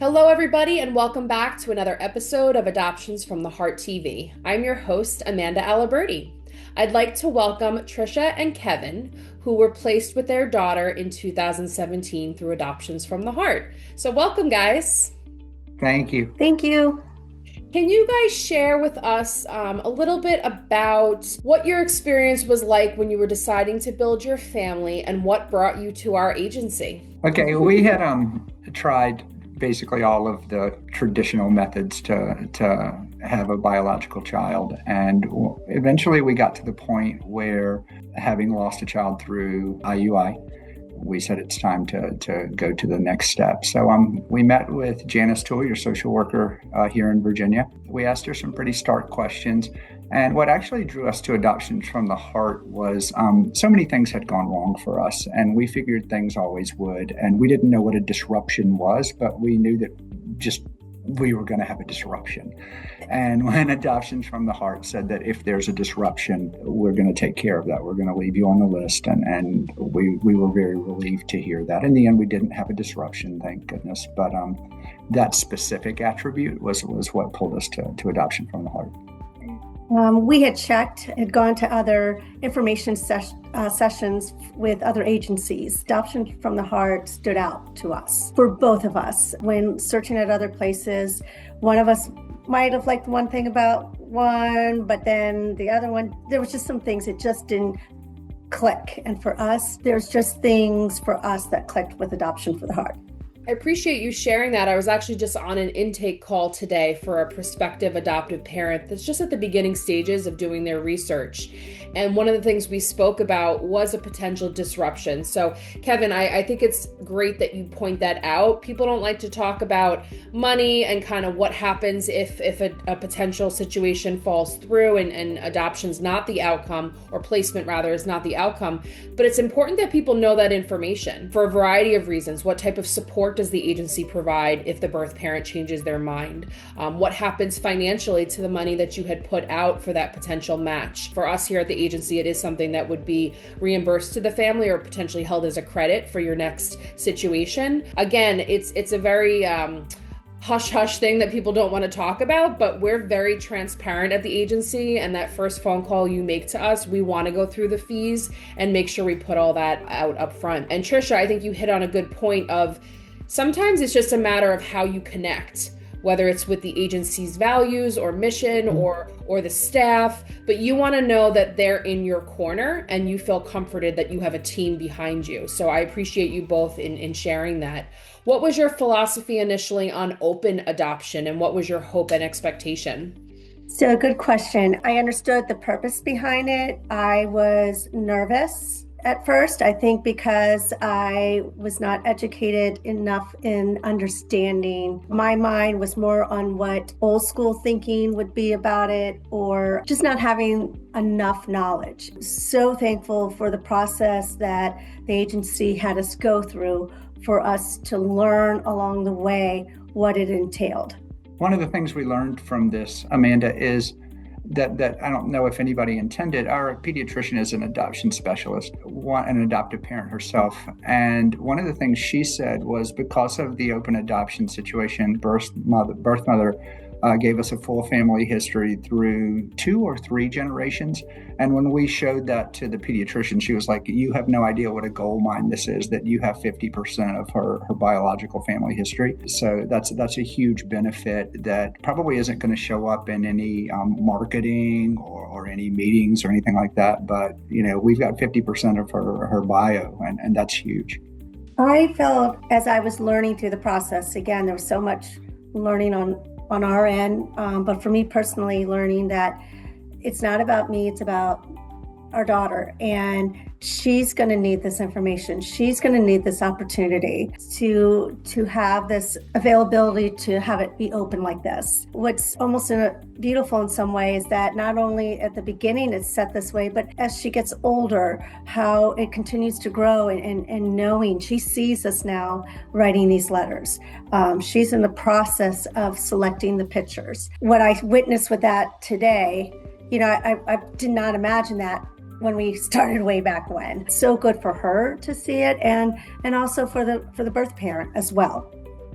Hello, everybody, and welcome back to another episode of Adoptions from the Heart TV. I'm your host, Amanda Aliberti. I'd like to welcome Trisha and Kevin, who were placed with their daughter in 2017 through Adoptions from the Heart. So, welcome, guys. Thank you. Thank you. Can you guys share with us a little bit about what your experience was like when you were deciding to build your family and what brought you to our agency? Okay, we had tried basically all of the traditional methods to have a biological child, and eventually we got to the point where, having lost a child through IUI, we said it's time to go to the next step. So we met with Janice Toole, your social worker here in Virginia. We asked her some pretty stark questions. And what actually drew us to Adoptions from the Heart was so many things had gone wrong for us, and we figured things always would. And we didn't know what a disruption was, but we knew that we were going to have a disruption. And when Adoptions from the Heart said that if there's a disruption, we're going to take care of that. We're going to leave you on the list. And we were very relieved to hear that. In the end, we didn't have a disruption, thank goodness. But that specific attribute was what pulled us to Adoption from the Heart. We had gone to other information sessions with other agencies. Adoption from the Heart stood out to us, for both of us. When searching at other places, one of us might have liked one thing about one, but then the other one, there was just some things that just didn't click. And for us, there's just things for us that clicked with Adoption from the Heart. I appreciate you sharing that. I was actually just on an intake call today for a prospective adoptive parent that's just at the beginning stages of doing their research. And one of the things we spoke about was a potential disruption. So, Kevin, I think it's great that you point that out. People don't like to talk about money and kind of what happens if a potential situation falls through and adoption's not the outcome, or placement rather is not the outcome. But it's important that people know that information for a variety of reasons. What type of support does the agency provide if the birth parent changes their mind? What happens financially to the money that you had put out for that potential match? For us here at the agency, it is something that would be reimbursed to the family or potentially held as a credit for your next situation. Again, it's a very hush-hush thing that people don't want to talk about, but we're very transparent at the agency, and that first phone call you make to us, we want to go through the fees and make sure we put all that out up front. And Trisha, I think you hit on a good point of sometimes it's just a matter of how you connect, whether it's with the agency's values or mission or the staff, but you want to know that they're in your corner and you feel comforted that you have a team behind you. So I appreciate you both in sharing that. What was your philosophy initially on open adoption, and what was your hope and expectation? So, good question. I understood the purpose behind it. I was nervous at first, I think, because I was not educated enough in understanding. My mind was more on what old school thinking would be about it, or just not having enough knowledge. So thankful for the process that the agency had us go through for us to learn along the way what it entailed. One of the things we learned from this, Amanda, is that I don't know if anybody intended. Our pediatrician is an adoption specialist, an adoptive parent herself. And one of the things she said was, because of the open adoption situation, birth mother gave us a full family history through 2 or 3 generations. And when we showed that to the pediatrician, she was like, you have no idea what a gold mine this is, that you have 50% of her biological family history. So that's a huge benefit that probably isn't going to show up in any marketing or any meetings or anything like that. But, we've got 50% of her bio, and that's huge. I felt, as I was learning through the process, again, there was so much learning on our end, but for me personally, learning that it's not about me, it's about our daughter, and she's going to need this information. She's going to need this opportunity to have this availability, to have it be open like this. What's almost beautiful in some ways, that not only at the beginning it's set this way, but as she gets older, how it continues to grow, and knowing she sees us now writing these letters. She's in the process of selecting the pictures. What I witnessed with that today, I did not imagine that when we started way back when. So good for her to see it, and also for the birth parent as well.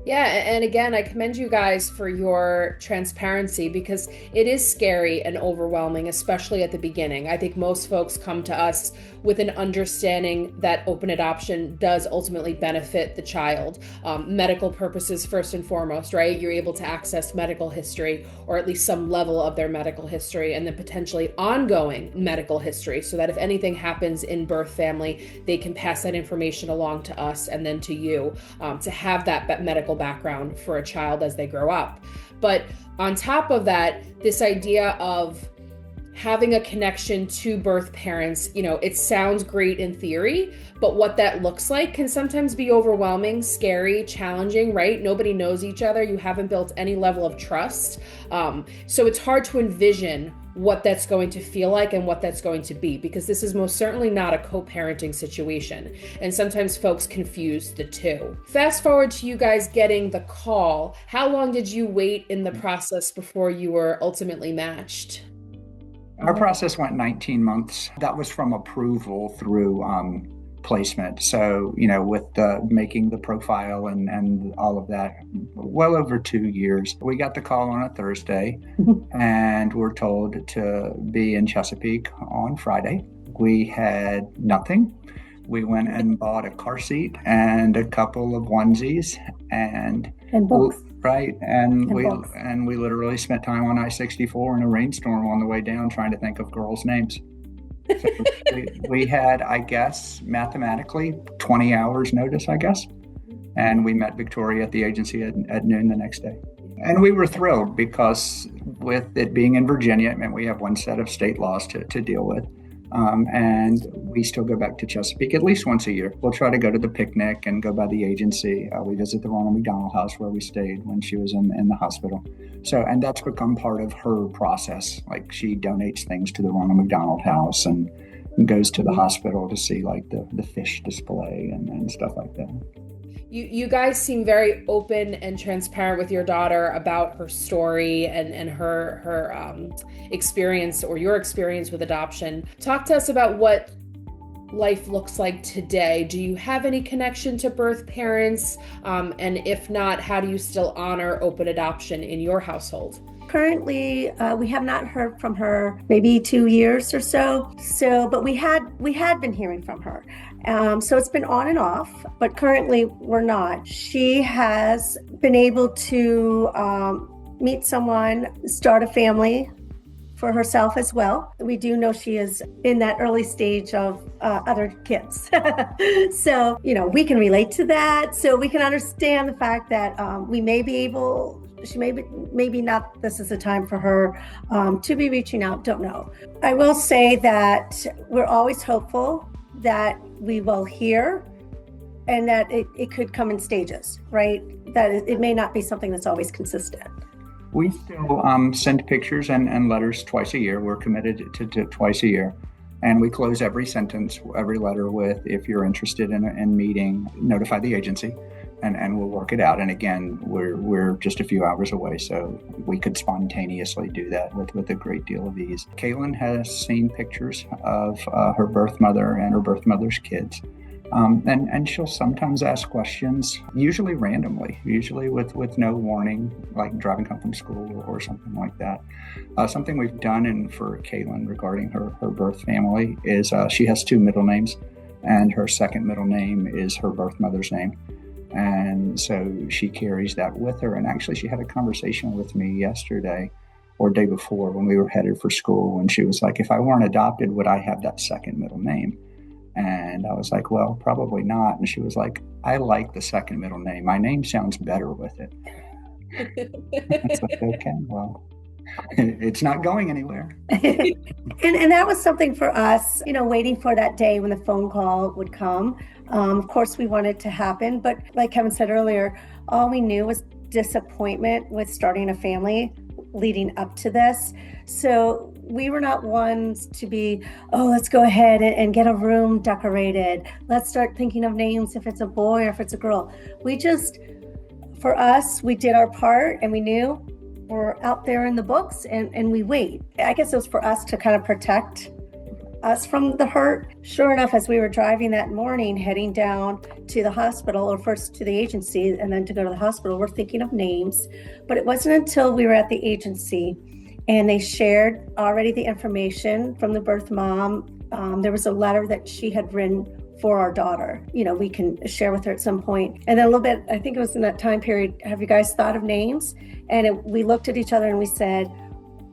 Yeah, and again, I commend you guys for your transparency because it is scary and overwhelming, especially at the beginning. I think most folks come to us with an understanding that open adoption does ultimately benefit the child. Medical purposes, first and foremost, right? You're able to access medical history, or at least some level of their medical history, and then potentially ongoing medical history, so that if anything happens in birth family, they can pass that information along to us and then to you, to have that medical background for a child as they grow up. But on top of that, this idea of having a connection to birth parents, it sounds great in theory, but what that looks like can sometimes be overwhelming, scary, challenging, right? Nobody knows each other. You haven't built any level of trust. So it's hard to envision what that's going to feel like and what that's going to be, because this is most certainly not a co-parenting situation. And sometimes folks confuse the two. Fast forward to you guys getting the call. How long did you wait in the process before you were ultimately matched? Our process went 19 months. That was from approval through placement. So, with making the profile and all of that, well over 2 years. We got the call on a Thursday and we're told to be in Chesapeake on Friday. We had nothing. We went and bought a car seat and a couple of onesies and books. Right. And we literally spent time on I-64 in a rainstorm on the way down trying to think of girls' names. So we had, I guess, mathematically 20 hours notice, I guess. And we met Victoria at the agency at noon the next day. And we were thrilled because with it being in Virginia, it meant we have one set of state laws to deal with. And we still go back to Chesapeake at least once a year. We'll try to go to the picnic and go by the agency. We visit the Ronald McDonald House where we stayed when she was in the hospital. So, and that's become part of her process. Like she donates things to the Ronald McDonald House and goes to the hospital to see like the fish display and stuff like that. You guys seem very open and transparent with your daughter about her story and her experience, or your experience with adoption. Talk to us about what life looks like today. Do you have any connection to birth parents? And if not, how do you still honor open adoption in your household? Currently, we have not heard from her maybe 2 years or so. But we had been hearing from her. So it's been on and off, but currently we're not. She has been able to meet someone, start a family for herself as well. We do know she is in that early stage of other kids. So, we can relate to that. So we can understand the fact that we may be able, she maybe not, this is the time for her to be reaching out, don't know. I will say that we're always hopeful that we will hear and that it could come in stages, right? That it may not be something that's always consistent. We still send pictures and letters twice a year. We're committed to twice a year. And we close every sentence, every letter with, if you're interested in meeting, notify the agency and we'll work it out. And again, we're just a few hours away, so we could spontaneously do that with a great deal of ease. Kaylin has seen pictures of her birth mother and her birth mother's kids. And she'll sometimes ask questions, usually randomly, usually with no warning, like driving home from school or something like that. Something we've done for Kaylin regarding her birth family is she has two middle names, and her second middle name is her birth mother's name. And so she carries that with her. And actually, she had a conversation with me yesterday or day before when we were headed for school. And she was like, if I weren't adopted, would I have that second middle name? And I was like, well, probably not. And she was like, I like the second middle name. My name sounds better with it. It's like, okay, well, it's not going anywhere. And that was something for us, waiting for that day when the phone call would come. Of course, we wanted it to happen. But like Kevin said earlier, all we knew was disappointment with starting a family leading up to this. So we were not ones to be, let's go ahead and get a room decorated. Let's start thinking of names if it's a boy or if it's a girl. For us, we did our part and we knew we're out there in the books and we wait. I guess it was for us to kind of protect us from the hurt. Sure enough, as we were driving that morning, heading down to the hospital, or first to the agency and then to go to the hospital, we're thinking of names. But it wasn't until we were at the agency and they shared already the information from the birth mom. There was a letter that she had written for our daughter. We can share with her at some point. And then a little bit, I think it was in that time period, have you guys thought of names? And we looked at each other and we said,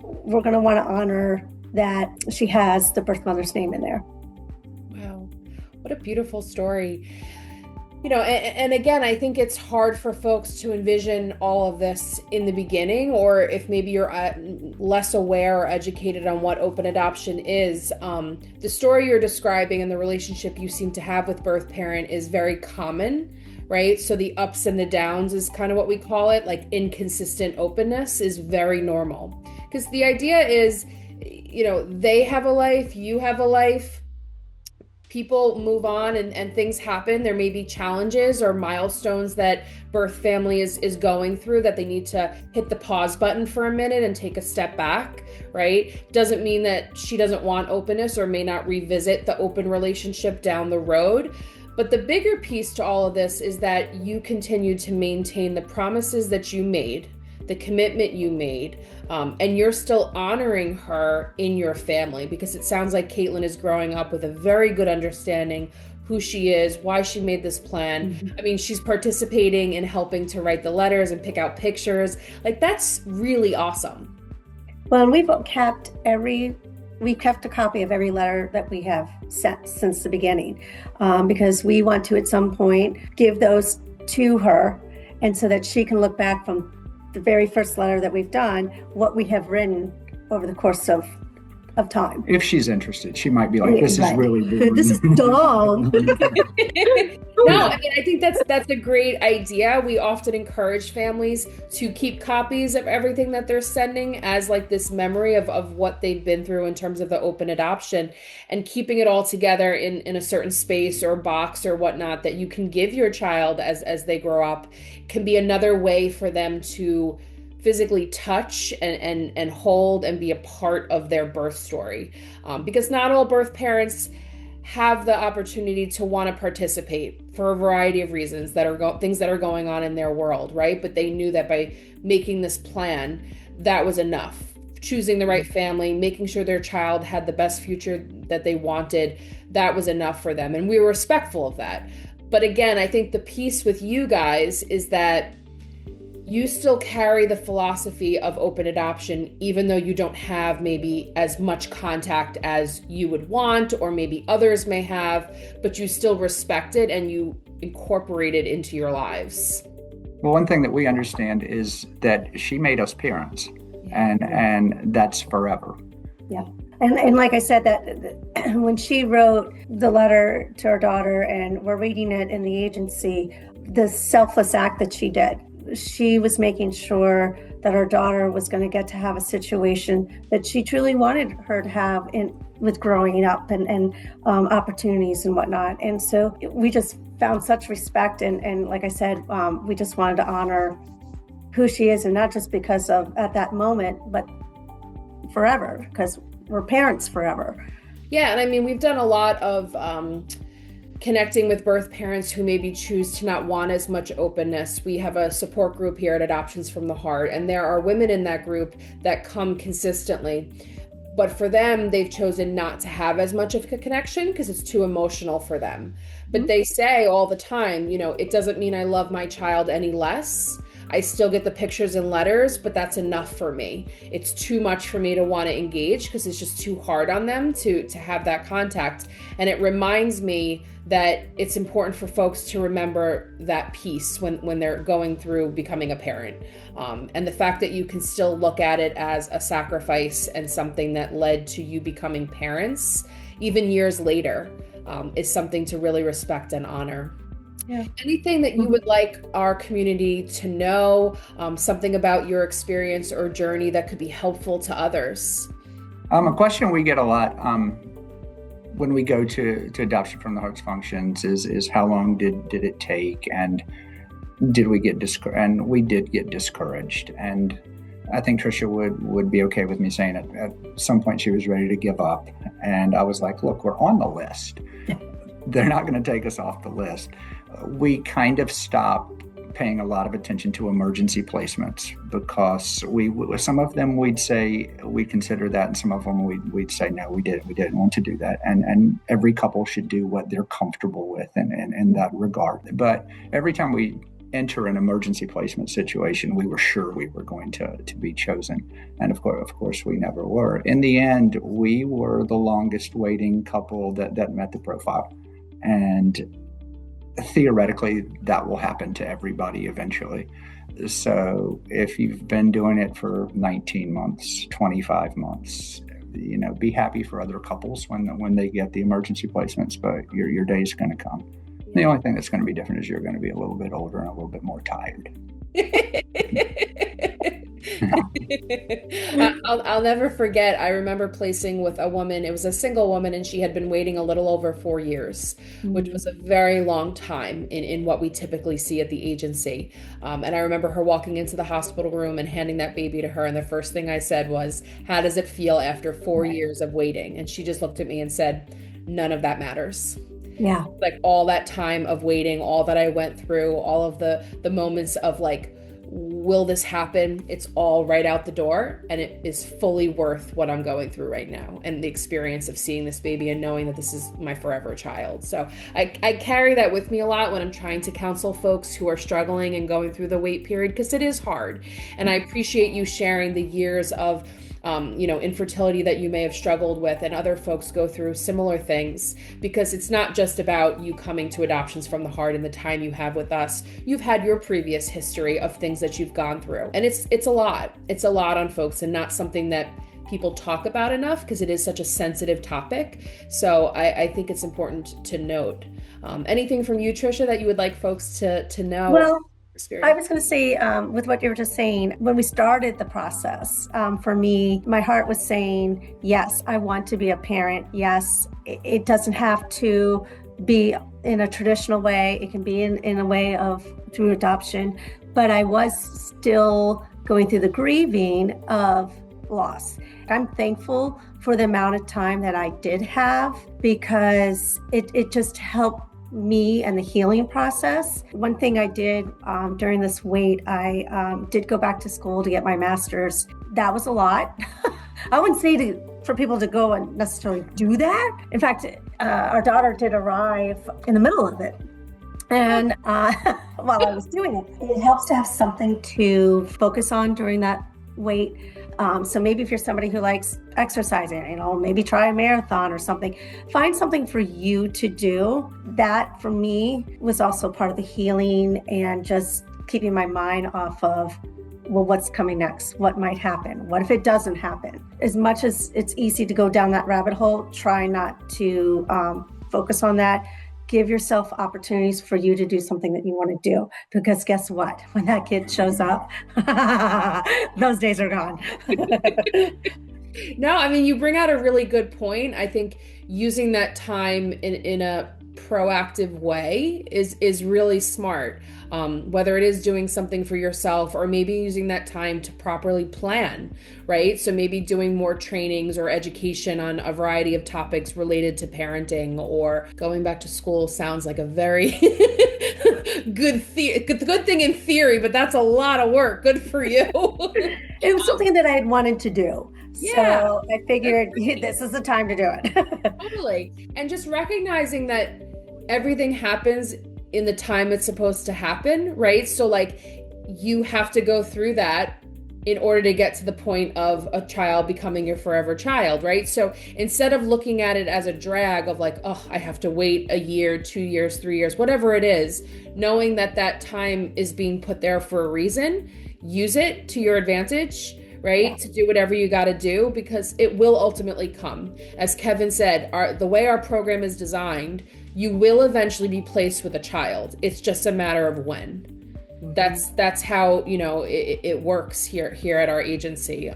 we're going to want to honor that she has the birth mother's name in there. Wow. What a beautiful story. And again, I think it's hard for folks to envision all of this in the beginning, or if maybe you're less aware or educated on what open adoption is. The story you're describing and the relationship you seem to have with birth parent is very common, right? So the ups and the downs is kind of what we call it, like inconsistent openness is very normal. Because the idea is, they have a life, you have a life. People move on and things happen. There may be challenges or milestones that birth family is going through that they need to hit the pause button for a minute and take a step back, right? Doesn't mean that she doesn't want openness or may not revisit the open relationship down the road. But the bigger piece to all of this is that you continue to maintain the promises that you made, the commitment you made, and you're still honoring her in your family, because it sounds like Caitlin is growing up with a very good understanding who she is, why she made this plan. Mm-hmm. I mean, she's participating in helping to write the letters and pick out pictures. Like, that's really awesome. Well, we've kept a copy of every letter that we have sent since the beginning, because we want to at some point give those to her, and so that she can look back from the very first letter that we've done, what we have written over the course of time. If she's interested, she might be like, this is really boring. This is dumb. No, I mean, I think that's a great idea. We often encourage families to keep copies of everything that they're sending as like this memory of what they've been through in terms of the open adoption, and keeping it all together in a certain space or box or whatnot that you can give your child as they grow up can be another way for them to physically touch and hold and be a part of their birth story. Because not all birth parents have the opportunity to want to participate for a variety of reasons that are things that are going on in their world, right? But they knew that by making this plan, that was enough. Choosing the right family, making sure their child had the best future that they wanted, that was enough for them. And we were respectful of that. But again, I think the piece with you guys is that you still carry the philosophy of open adoption, even though you don't have maybe as much contact as you would want, or maybe others may have, but you still respect it and you incorporate it into your lives. Well, one thing that we understand is that she made us parents, and that's forever. Yeah. And like I said, that when she wrote the letter to her daughter and we're reading it in the agency, the selfless act that she did, she was making sure that her daughter was going to get to have a situation that she truly wanted her to have with growing up and opportunities and whatnot. And so we just found such respect. And like I said, we just wanted to honor who she is, and not just because of at that moment, but forever, because we're parents forever. Yeah. And I mean, we've done a lot of connecting with birth parents who maybe choose to not want as much openness. We have a support group here at Adoptions from the Heart, and there are women in that group that come consistently. But for them, they've chosen not to have as much of a connection because it's too emotional for them. But they say all the time, it doesn't mean I love my child any less. I still get the pictures and letters, but that's enough for me. It's too much for me to want to engage because it's just too hard on them to have that contact. And it reminds me that it's important for folks to remember that piece when they're going through becoming a parent. And the fact that you can still look at it as a sacrifice and something that led to you becoming parents, even years later, is something to really respect and honor. Yeah. Anything that you would like our community to know, something about your experience or journey that could be helpful to others? A question we get a lot when we go to Adoption from the Heart's functions is how long did it take, and did we get discouraged? And we did get discouraged. And I think Trisha would be okay with me saying it. At some point, she was ready to give up. And I was like, look, we're on the list. They're not going to take us off the list. We kind of stopped paying a lot of attention to emergency placements because some of them we'd say we consider that, and some of them we'd say no, we didn't want to do that. And every couple should do what they're comfortable with in that regard. But every time we enter an emergency placement situation, we were sure we were going to be chosen. And of course, we never were. In the end, we were the longest waiting couple that met the profile. And theoretically, that will happen to everybody eventually. So if you've been doing it for 19 months, 25 months, be happy for other couples when they get the emergency placements, but your day's going to come. The only thing that's going to be different is you're going to be a little bit older and a little bit more tired. I'll never forget. I remember placing with a woman. It was a single woman, and she had been waiting a little over 4 years, which was a very long time in what we typically see at the agency. And I remember her walking into the hospital room and handing that baby to her. And the first thing I said was, "How does it feel after 4 years of waiting?" And she just looked at me and said, "None of that matters." Yeah. Like all that time of waiting, all that I went through, all of the moments of like, will this happen? It's all right out the door, and it is fully worth what I'm going through right now and the experience of seeing this baby and knowing that this is my forever child. So I carry that with me a lot when I'm trying to counsel folks who are struggling and going through the wait period, because it is hard. And I appreciate you sharing the years of infertility that you may have struggled with, and other folks go through similar things, because it's not just about you coming to Adoptions from the Heart and the time you have with us. You've had your previous history of things that you've gone through, and it's a lot. It's a lot on folks, and not something that people talk about enough because it is such a sensitive topic. So I think it's important to note. Anything from you, Trisha, that you would like folks to know? Well, experience? I was going to say, with what you were just saying, when we started the process, for me, my heart was saying, yes, I want to be a parent. Yes, it doesn't have to be in a traditional way. It can be in a way of through adoption. But I was still going through the grieving of loss. I'm thankful for the amount of time that I did have, because it just helped me and the healing process. One thing I did during this wait, I did go back to school to get my master's. That was a lot. I wouldn't say for people to go and necessarily do that. In fact, our daughter did arrive in the middle of it. And while I was doing it, it helps to have something to focus on during that wait. So maybe if you're somebody who likes exercising, maybe try a marathon or something, find something for you to do. That for me was also part of the healing, and just keeping my mind off of, well, what's coming next? What might happen? What if it doesn't happen? As much as it's easy to go down that rabbit hole, try not to focus on that. Give yourself opportunities for you to do something that you want to do, because guess what? When that kid shows up, those days are gone. No, I mean, you bring out a really good point. I think using that time in a proactive way is really smart. Whether it is doing something for yourself, or maybe using that time to properly plan, right? So maybe doing more trainings or education on a variety of topics related to parenting, or going back to school sounds like a very good thing in theory, but that's a lot of work. Good for you. It was something that I had wanted to do. Yeah. So I figured this is the time to do it. Totally. And just recognizing that everything happens in the time it's supposed to happen, right? So like, you have to go through that in order to get to the point of a child becoming your forever child, right? So instead of looking at it as a drag of like, oh, I have to wait a year, 2 years, 3 years, whatever it is, knowing that that time is being put there for a reason, use it to your advantage, right? To do whatever you got to do, because it will ultimately come. As Kevin said, the way our program is designed, you will eventually be placed with a child. It's just a matter of when. That's how, it works here at our agency.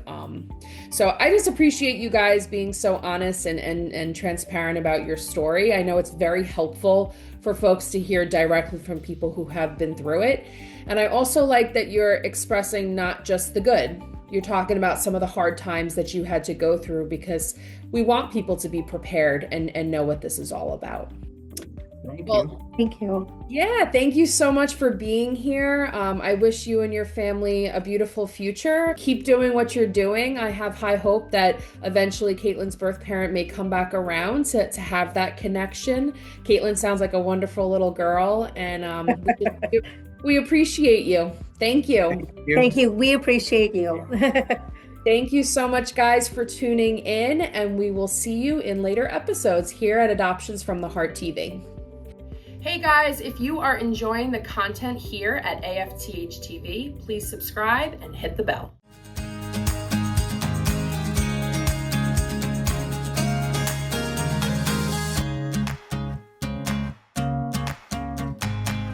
So I just appreciate you guys being so honest and transparent about your story. I know it's very helpful for folks to hear directly from people who have been through it. And I also like that you're expressing not just the good, you're talking about some of the hard times that you had to go through, because we want people to be prepared and know what this is all about. Thank Well, you. Thank you. Yeah, thank you so much for being here. I wish you and your family a beautiful future. Keep doing what you're doing. I have high hope that eventually Caitlin's birth parent may come back around to have that connection. Caitlin sounds like a wonderful little girl, and we appreciate you. Thank you. Thank you. We appreciate you. Thank you so much, guys, for tuning in, and we will see you in later episodes here at Adoptions from the Heart TV. Hey guys, if you are enjoying the content here at AFTHtv, please subscribe and hit the bell.